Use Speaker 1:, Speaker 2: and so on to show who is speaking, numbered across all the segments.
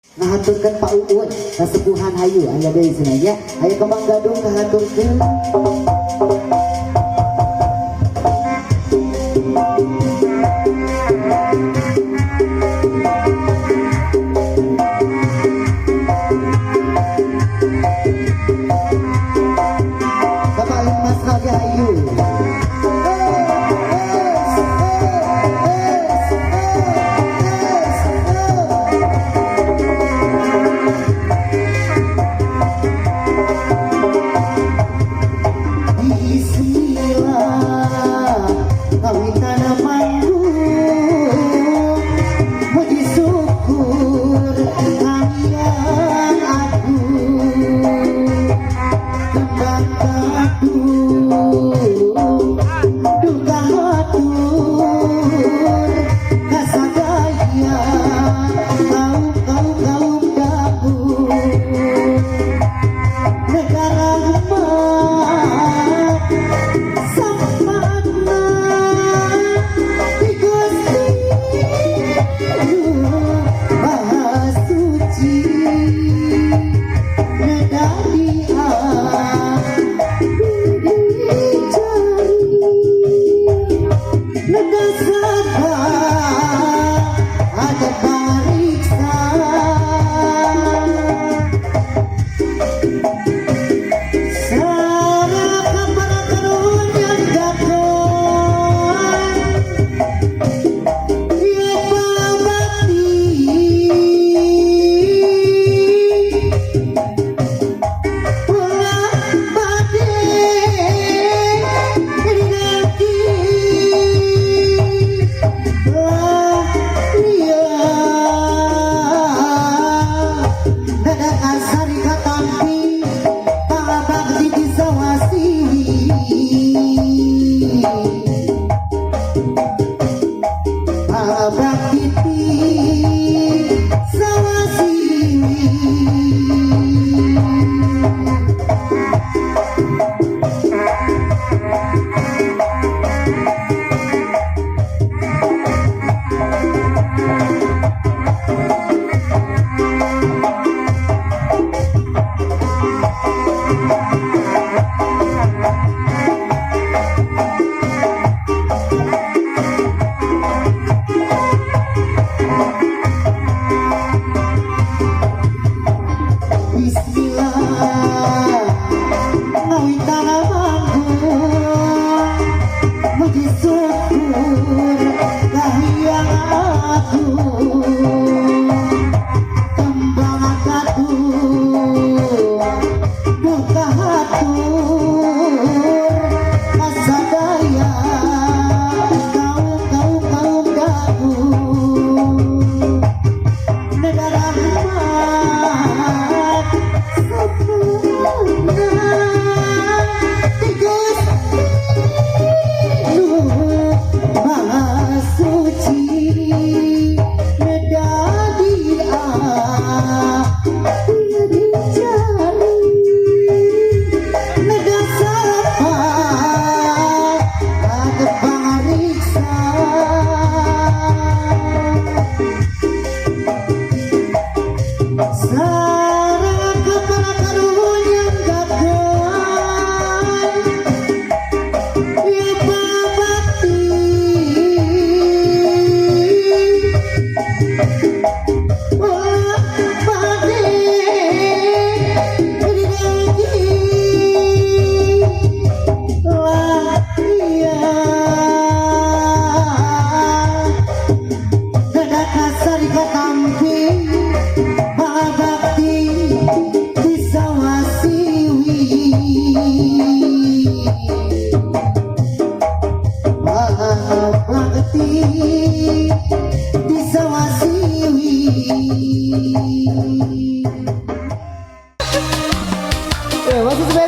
Speaker 1: Ngahaturkan Pak Uun kasepuhan hayu aya deui cenah aya kembang gadung kahaturkeun. Bapak Mas Raga Hayu.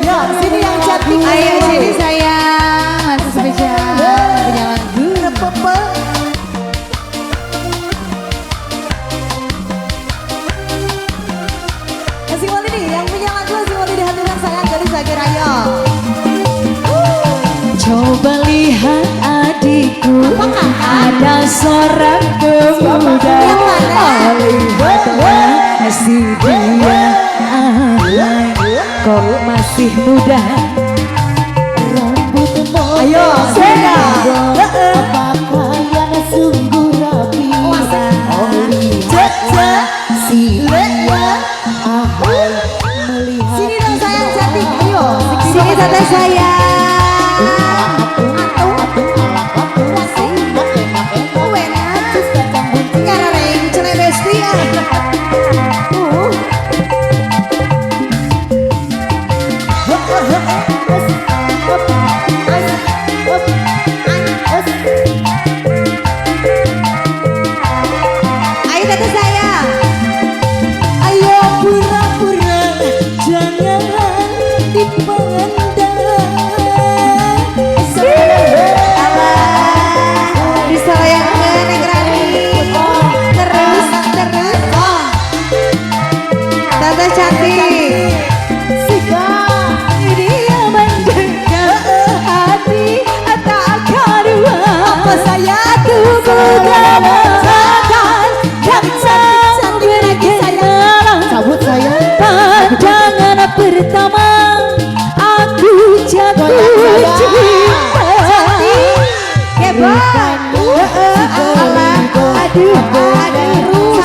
Speaker 2: Ya, sini yang cantik.
Speaker 3: Ayo sini sayang, masih spesial. Punya lagu.
Speaker 2: Papa.
Speaker 3: Asing Wali nih, yang punya lagu Asing Wali dihadirkan sayang dari Zakir ayo.
Speaker 4: Coba lihat adikku, ada seorang pemuda.
Speaker 3: Yang mana?
Speaker 4: Lihatlah Si dia kok masih muda. Ayo Sega,
Speaker 1: apakah yang sungguh rapi? Si dia melihat.
Speaker 3: Sini dong sayang cantik. Ayo.
Speaker 4: sini tante saya.
Speaker 3: Ayo tante saya.
Speaker 4: Ayo pura-pura jangan dipandang.
Speaker 3: Disayangkan Neng Rani. Terus. Tante cantik.
Speaker 4: Dia menjaga hati tak kedua. Apa saya aku bukan akan berkenalan.
Speaker 1: Cabut saya.
Speaker 4: Pandangan pertama aku jatuh cinta.
Speaker 3: Hebat.
Speaker 4: Aduh,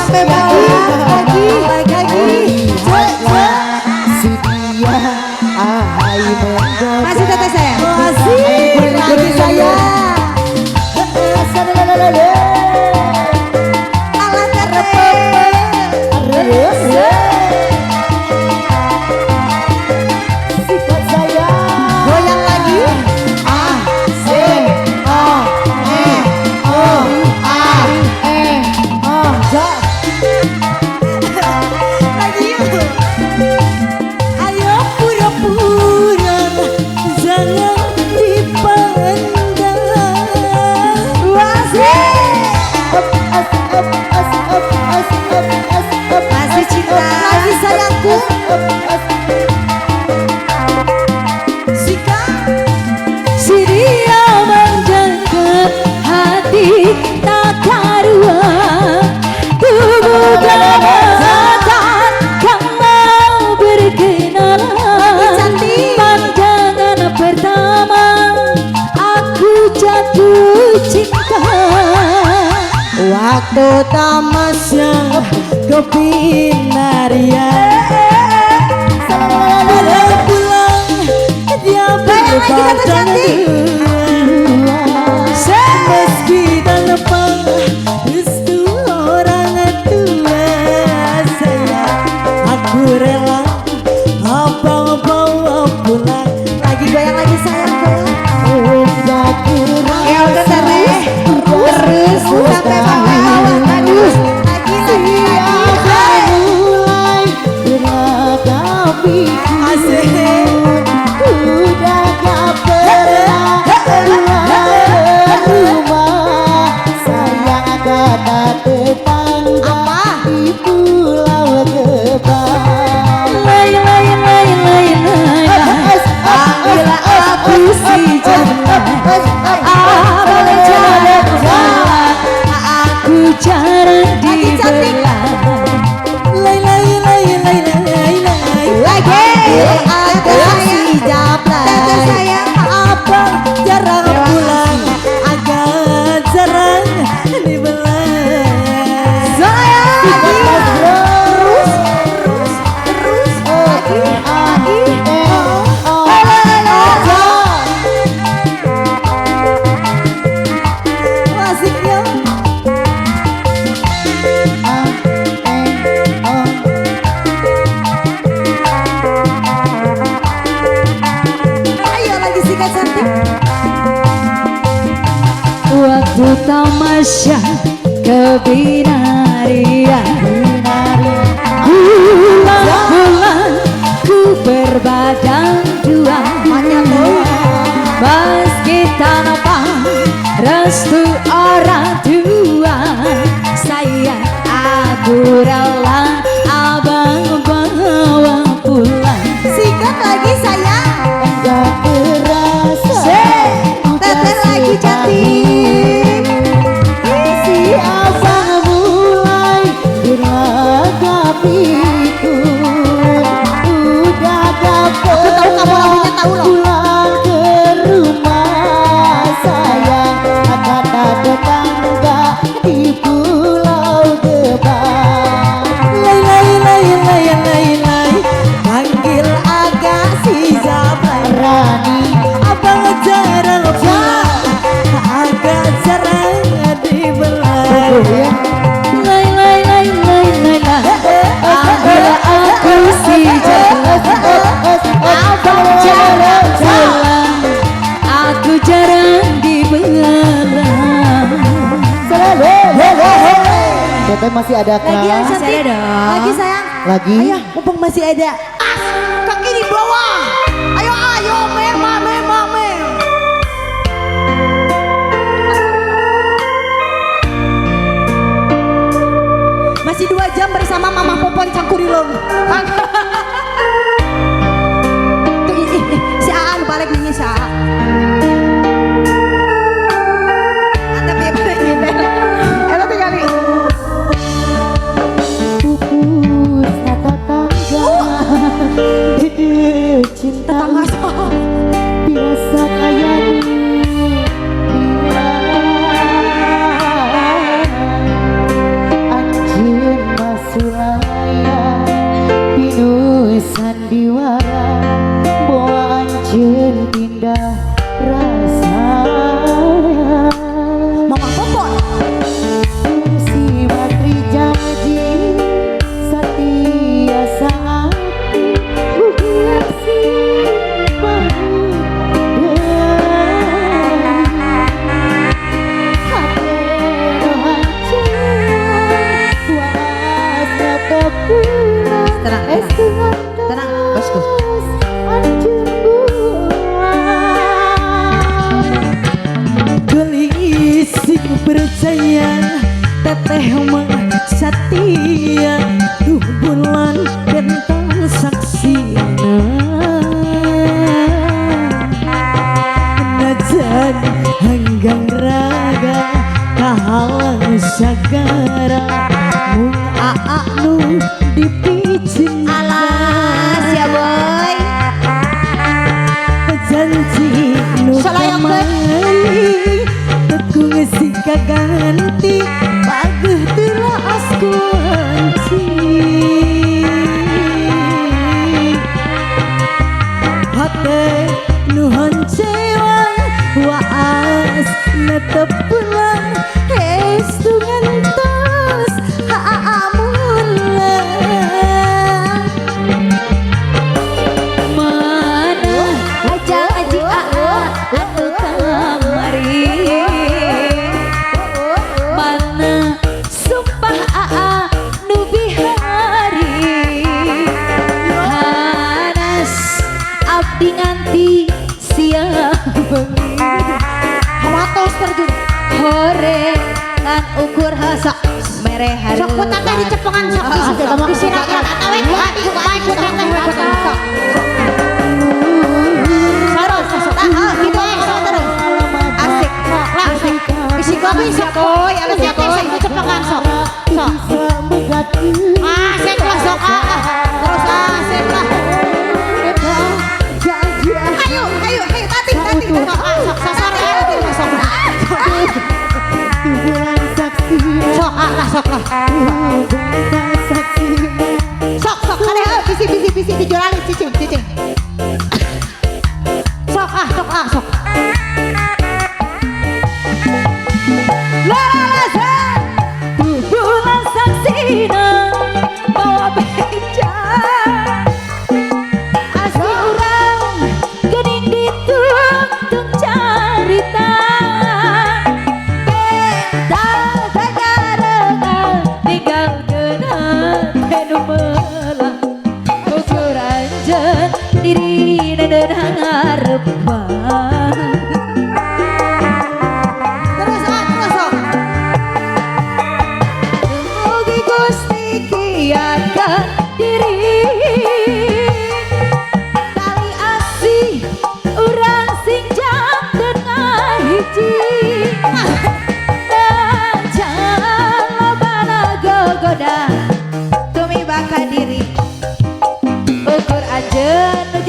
Speaker 3: Sampai bawah lagi.
Speaker 1: Si dia ahai menggoda.
Speaker 3: Masih tante saya.
Speaker 4: Masih lagi saya.
Speaker 3: Alah tante.
Speaker 1: Sikat saya.
Speaker 3: Goyang lagi.
Speaker 4: Lagi yuk. Ayo pura-pura jangan dipandang.
Speaker 3: Masih cinta. Lagi sayangku.
Speaker 4: Si dia menjaga hati tak karuan. Tubuh kelihatan kau mau berkenalan.
Speaker 3: Cantik.
Speaker 4: Pandangan pertama aku jatuh cinta. Waktu tamasya kepinarian. Pulang dia
Speaker 3: Goyang lagi tante cantik.
Speaker 4: meski tanpa restu orang tua saya, aku rela bawa pulang.
Speaker 3: Lagi goyang lagi sayangku.
Speaker 1: Udah kurang.
Speaker 3: Ya udah tante. Terus sampai bawah. Aduh. Lagi.
Speaker 1: Mulai berhadapi.
Speaker 4: Asik.
Speaker 1: Udah gak pernah keluar rumah. Sayang kata tetangga di pulau Gebang.
Speaker 4: Lain. Bila aku si jalan, boleh jalan, aku jarang dibelah. Lain.
Speaker 3: Lagi.
Speaker 4: Aku si jablay.
Speaker 3: Tante sayang.
Speaker 4: Abang jarang pulang, agak jarang dibelah. Asiknya.
Speaker 3: Ayo lagi sikat cantik.
Speaker 4: Waktu tamasya kebinarian, bulan-bulan ku berbadan dua. Meski tanpa restu orang tua, sayang aku rela abang bawa pulang.
Speaker 3: Sikat lagi sayang.
Speaker 1: Gak terasa.
Speaker 3: Tete lagi cantik.
Speaker 1: Si abang mulai hatiku udah dapat.
Speaker 3: Aku tahu kamu lagunya tahu loh.
Speaker 1: Pulang ke rumah sayang, akan ada tangga di pulau Gebang.
Speaker 3: Lay lay lay lay lay lay, panggil agak si Zaman
Speaker 1: Rani
Speaker 3: abang jarang pulang, agak jarang dibelah.
Speaker 4: Lay lay lay lay lay lay, panggil aku si Jalan. Abang jarang pulang, aku jarang dibelah.
Speaker 1: Teteh masih ada kah?
Speaker 3: Lagi yang cantik,
Speaker 4: Masih ada dong.
Speaker 3: lagi sayang.
Speaker 1: Lagi?
Speaker 3: Ayah, mumpung masih ada. Kaki di bawah. Ayo ayo, memang memang memang. Masih 2 jam bersama Mama Popon Cangkurilung. Tuh, si Aan balik nyanyi si Aan. Anda biar balik gitu. Elo tinggal nih.
Speaker 1: Pupus kata tangga Dede cinta
Speaker 3: Tetangga sama.
Speaker 1: biasa kaya dunia. Anjing masulaya Pinu sandiwara Boa anjing pindah rasa.
Speaker 3: Mama Popon.
Speaker 1: Si matri janji setia saat bukan si baru hati rohan was kata pulang
Speaker 3: Tenang, tenang, bosku. Gelisik percaya teteh mah setia duh bulan bentang saksina najan hanggang raga kahalang sagara mung aa nu dipicin
Speaker 4: Alas ya boy.
Speaker 3: janji nu
Speaker 4: Salayang, Beb.
Speaker 3: kamari tekung si kaganti baguh telas kunci hati nuhon cewa waas netep pulang estungan tos haamulan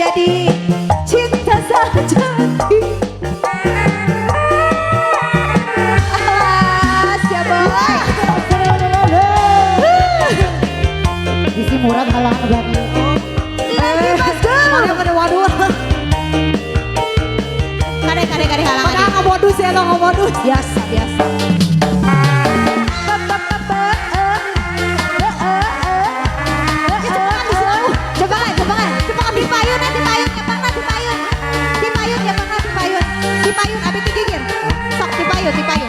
Speaker 4: jadi cinta sejati. Awas ya boy.
Speaker 1: Isi murah halangan berarti.
Speaker 4: Lagi mas
Speaker 3: Pada waduh.
Speaker 4: Kade halangan.
Speaker 3: Pada nggak modus ya, nggak modus.
Speaker 4: Biasa biasa. Coba ambil payun, nanti payun, abis digigir. Sok dipayun. Kade.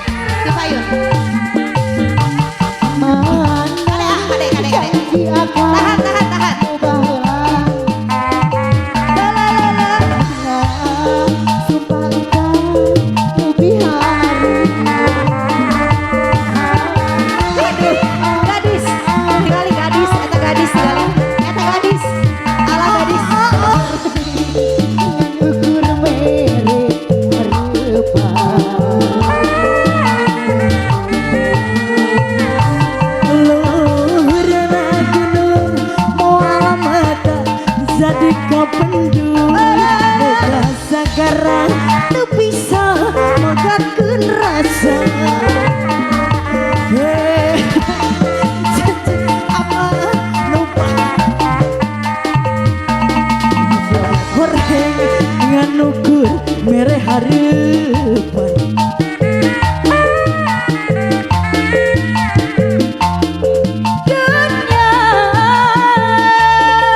Speaker 4: Tahan. Gadis, tinggali gadis, eta gadis tinggali, eta gadis, ala gadis.
Speaker 1: Ukur mere rupa.
Speaker 3: Jadi kapendul moga segera tu bisa magakeun rasa. Apa lupa horeng ngan ukur mere hareupan.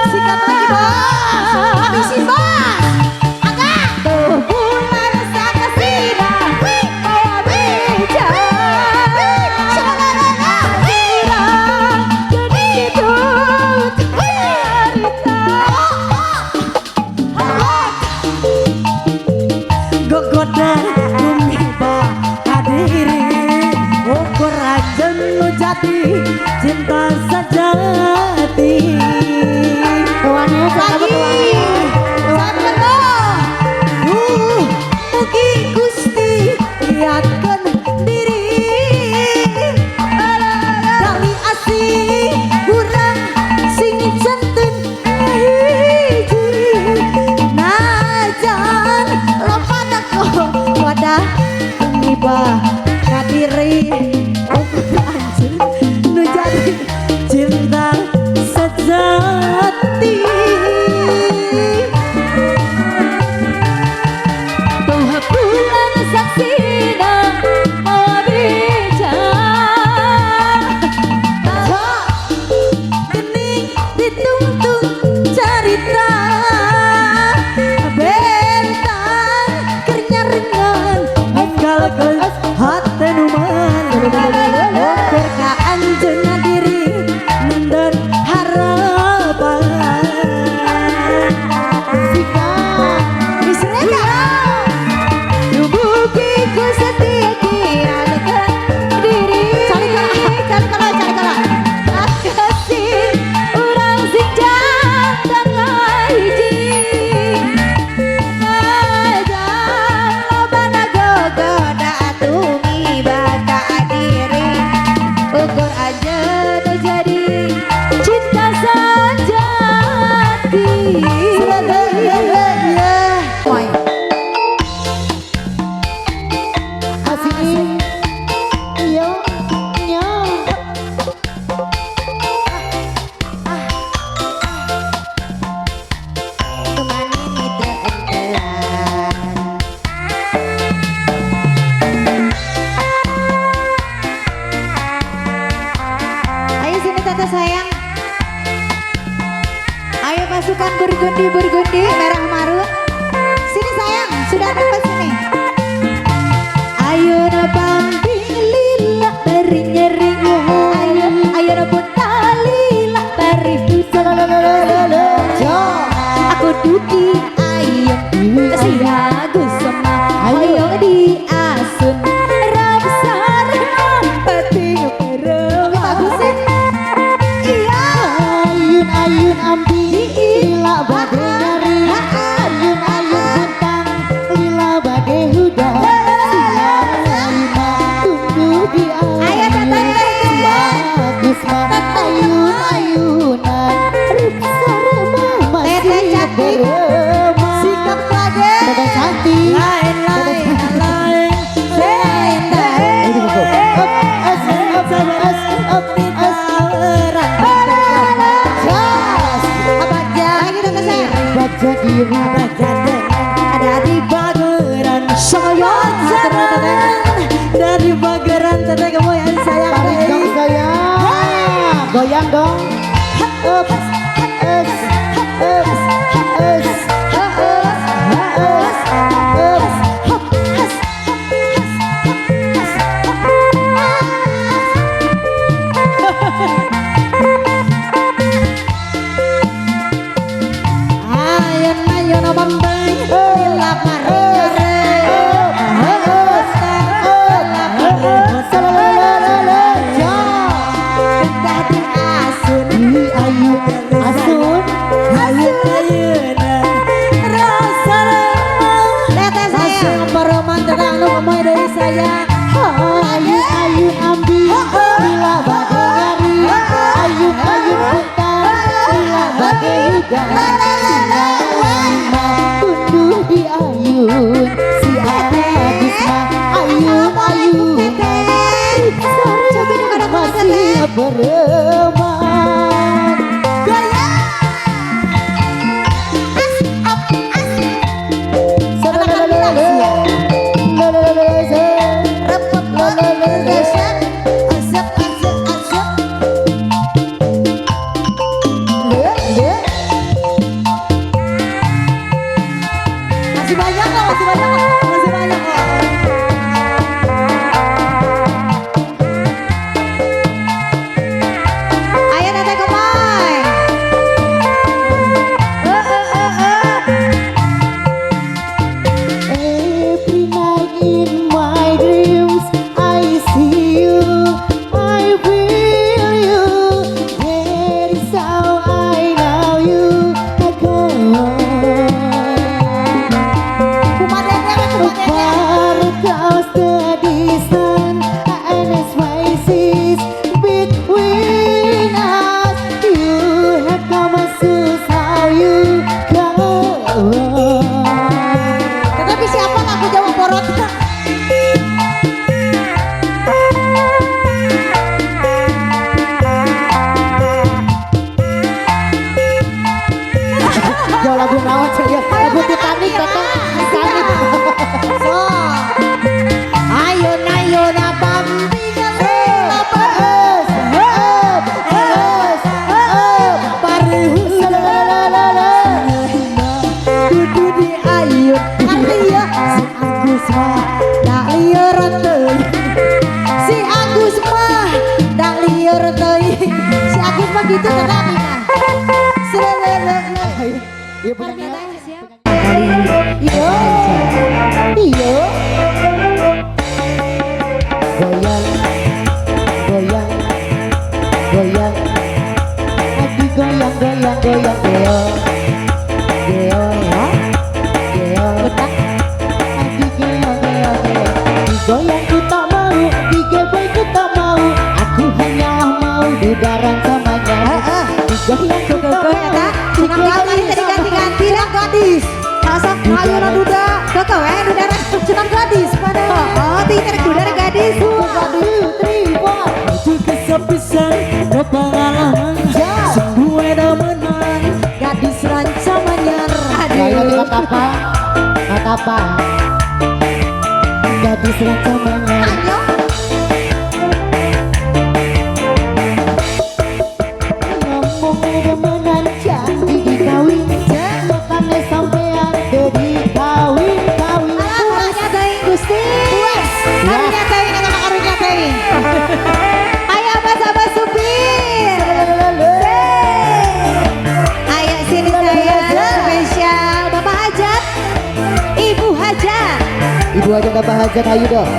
Speaker 4: Sikat lagi bos, habisin bos. Agak tuh bulan sakasina, kayak beca. Shalalala, irang gedidut harita.
Speaker 3: Gogoda tumiba hadiri ukur aja nu jadi cinta sejati.
Speaker 1: Tuannya
Speaker 4: Lagi, sabar
Speaker 3: Mugi Gusti lihatkan diri dari asih kurang sing janten hiji najan lopat aku wadah tiba kadiri ukur anjir nu jadi cinta sejati.
Speaker 4: tuh bulan saksina mau bicara.
Speaker 3: Gening dituntun cerita bentang kernyarengan enggal geus hate nu man ukur ka anjeunna diri mendeur harapan.
Speaker 4: Tubuhku setia kianakan diri. Cari kalah. Kasih orang sing jantan hiji. Ajan lobana gogoda tumiba ka diri. Ukur aja nu jadi cinta sejati.
Speaker 3: Moy.
Speaker 1: asing. Yo, nyo.
Speaker 4: Kemana nih telan. Ayo sini tante sayang. Ayo pasukan bergundi merah marun. Sini sayang, sudah dapat sini. Ayo napamping lila beri nyering. Ayo napun talila beri jo. Aku duki ayo si Agus sama ayo diasun rabsar peting perem. Bagusin. Iya.
Speaker 1: Ayun ambi lila bade nyari. Ayun bentang lila bade huda. Siapa tunggu di
Speaker 4: Ayo tante.
Speaker 1: bagus mah ayunan ruksa remah
Speaker 4: Teteh
Speaker 1: masih beremah.
Speaker 3: Sikap lagi.
Speaker 1: Teteh cantik.
Speaker 3: Lain.
Speaker 1: Ini buku. Up, es, up, es, up, es. Baca diri.
Speaker 3: Ada di bageran soyon jalan. Dari bageran teteh kamu yang sayang.
Speaker 1: Tarik dong sayang. Goyang dong. Up, es, up, es.
Speaker 3: Ayo no bambang hilap
Speaker 1: Ayu ayu ambil bila bagai hari. Ayu ayu putar bila bagai hujan. Tunduh di ayun si Agus mah ayun ayun masih beremah.
Speaker 3: Masih banyak kok. Ayo teteh Kumai.
Speaker 1: Every night in my dreams I see you, I feel you. That is how I know you. Far across the distance, and the spaces between us. You have come and choose how you go.
Speaker 3: Tetapi siapa ngaku jawab porot?
Speaker 1: Jauh lagu naon saya, lagu Titanic datang. Titanic.
Speaker 3: So, ayo na bambi kudu di ayun artinya si Agus mah dak lieur teuing si Agus mah gitu tetapi mah
Speaker 1: Iya punya
Speaker 3: iyo
Speaker 1: iyo. Goyang, goyang, goyang. Lagi goyang, goyang, goyang, geo, geo, geo. Lagi geo, geo, geo. Digoyang ku tak mau, digebek ku tak mau. Aku hanya mau dudaran samanya. Digoyang ku tak mau.
Speaker 3: Senang kali tadi ganti-ganti lah gadis. Asap ayo na duda. Kau duda senang gadis pada. Oh, tinggal duda gadis.
Speaker 1: 1, 2, 3, 4.
Speaker 3: Itu kesepisan kepengalaman. Semua demenan gadis rancamannya.
Speaker 1: Ayo kata apa? Kata apa? Gadis rancamannya.
Speaker 3: Ayo.
Speaker 1: Ngomong demenan janji dikawin. Makanya sampean jadi kawin.
Speaker 3: Karunya teuing Gusti. Karunya teuing eta mah karunya teuing. Ayo Abah supir. Ayo sini saya spesial Bapak Hajat. Ibu Hajat.
Speaker 1: Ibu aja gak bahagia ayo dong.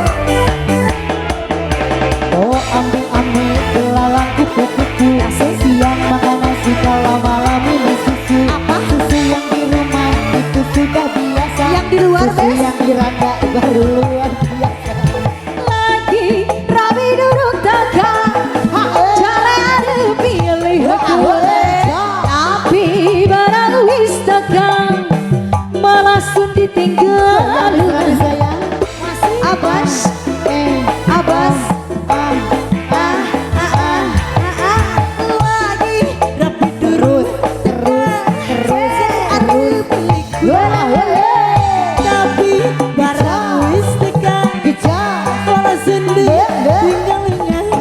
Speaker 1: Oh ambil belalang kupu-kupu. Siang makan nasi kalau malam minum susu. Susu yang di rumah itu sudah biasa.
Speaker 3: Yang di luar
Speaker 1: Susu yang di randa baru luar biasa.
Speaker 3: lagi rabi duduk tegak. Jangan ada pilih aku. Tapi barang wis
Speaker 4: tegang malah sun ditinggal.
Speaker 1: sayang.
Speaker 4: Abas, Abas, lagi rapi
Speaker 1: Terus,
Speaker 4: tapi barang wis tekan
Speaker 1: Kejar.
Speaker 4: malah sun tinggal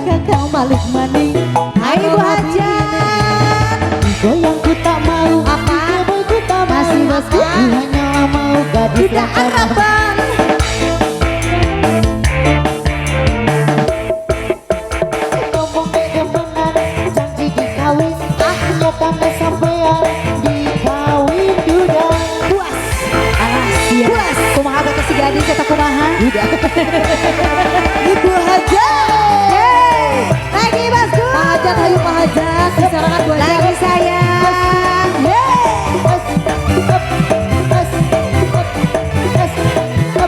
Speaker 4: kakak balik maning. Hai Bu Hajat,
Speaker 1: Goyang ku tak mau.
Speaker 4: Apa?
Speaker 1: Boy ku tak mau.
Speaker 4: Masih apa?
Speaker 1: Hanya mau gadis
Speaker 4: tidak
Speaker 1: yang tampan.
Speaker 4: harapan.
Speaker 1: Ngomong demenan, janji dikawin. Nyatanya sampean dikawin duda.
Speaker 4: Puas, puas. Kumaha batu si gadis eta kumaha?
Speaker 3: Ibu Hajat.
Speaker 4: Hey, lagi Basku.
Speaker 3: Pak Hajat, ayo Pak Hajat. Diserahkan 2 jam.
Speaker 4: Lagi sayang.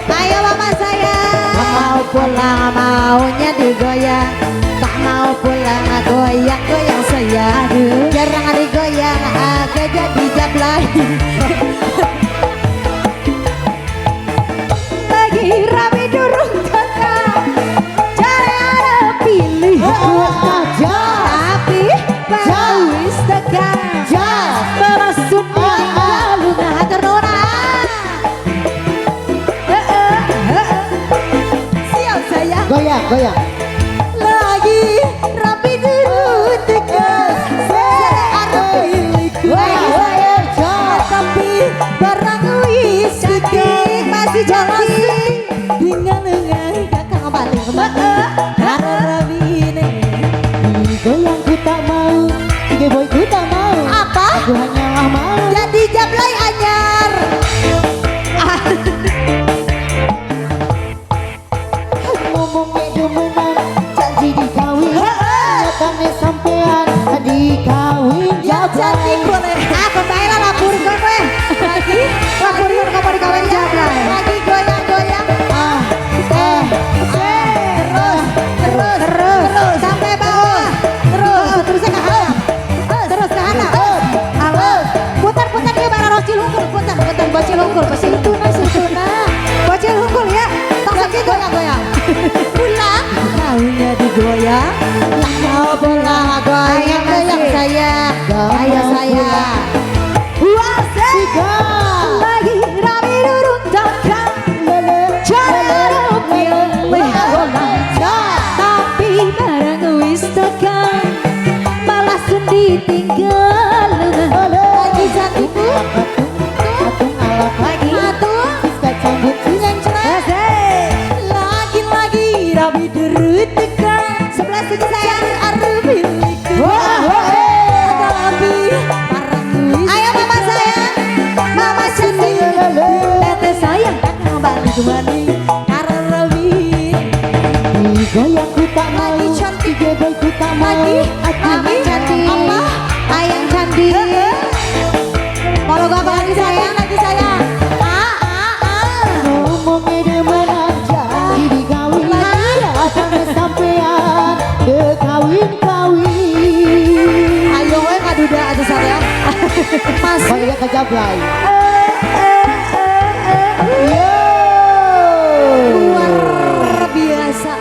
Speaker 4: Ayo mama sayang.
Speaker 3: Tak mau pulang maunya digoyang. Tak mau pulang goyang-goyang saya. Jarang digoyang agak jadi jablay.
Speaker 4: Lagi rame durung kakak. Cara pilih
Speaker 1: Aja.
Speaker 4: tapi baru wis tekan. Malah sun tinggal nah terona.
Speaker 3: Siap sayang.
Speaker 1: Goyang, goyang.
Speaker 3: Lagi rapi dulu tekan. Saya pilihku. Tapi barang wis
Speaker 4: Cantik, masih cantik.
Speaker 3: dengan kakak balik karena rabine.
Speaker 1: Goyang ku tak mau. Tiga boy ku tak mau.
Speaker 3: Apa?
Speaker 1: Aku hanyalah mau.
Speaker 3: Jadi jablay anyar.
Speaker 1: Ngomong demenan, janji dikawin. Nyatanya sampean dikawin
Speaker 3: Ya cantik
Speaker 1: jablay.
Speaker 3: boleh.
Speaker 4: Pembayaran laporkan weh.
Speaker 3: Lagi
Speaker 4: Laporkan kamu dikawin jablay.
Speaker 3: lagi goyang-goyang.
Speaker 4: Terus sampai bawah. Terusnya ke handap. Terus ke handap. Awas. Putar-putar dia barang rocil unggul. Putar bocil unggul. Bocil tuna. Bocil unggul ya. Tak sakit goyang-goyang.
Speaker 3: Pulang maunya digoyang. Tak mau pulang goyang-goyang saya. Ayo saya.
Speaker 4: Puasa. Lagi rame durung tekan. Cara pilih tapi barang wis tekan malah sun ditinggal.
Speaker 3: Lagi cantik bu.
Speaker 1: Atung ala
Speaker 3: Lagi atur.
Speaker 1: kacang bucin yang
Speaker 3: Lagi rabi derut tekan.
Speaker 4: 11 sayang.
Speaker 3: Aru milikku. Tapi parang wis.
Speaker 4: Ayo mama sayang. Mama cantik.
Speaker 3: Tete sayang kakak balik kemana? Karena rabine.
Speaker 1: Goyang ku tak mau.
Speaker 3: Lagi cantik.
Speaker 1: Tiga boy ku tak mau.
Speaker 4: Mami cantik.
Speaker 3: Apa?
Speaker 4: Ayang cantik. Kalau gak lagi sayang.
Speaker 3: Lagi sayang.
Speaker 1: Ngomong demenan, janji dikawin. Nyatanya sampean dekawin-kawin.
Speaker 3: Ayo we kaduda atuh sayang. Masih
Speaker 1: Balik ke jablay.
Speaker 3: luar biasa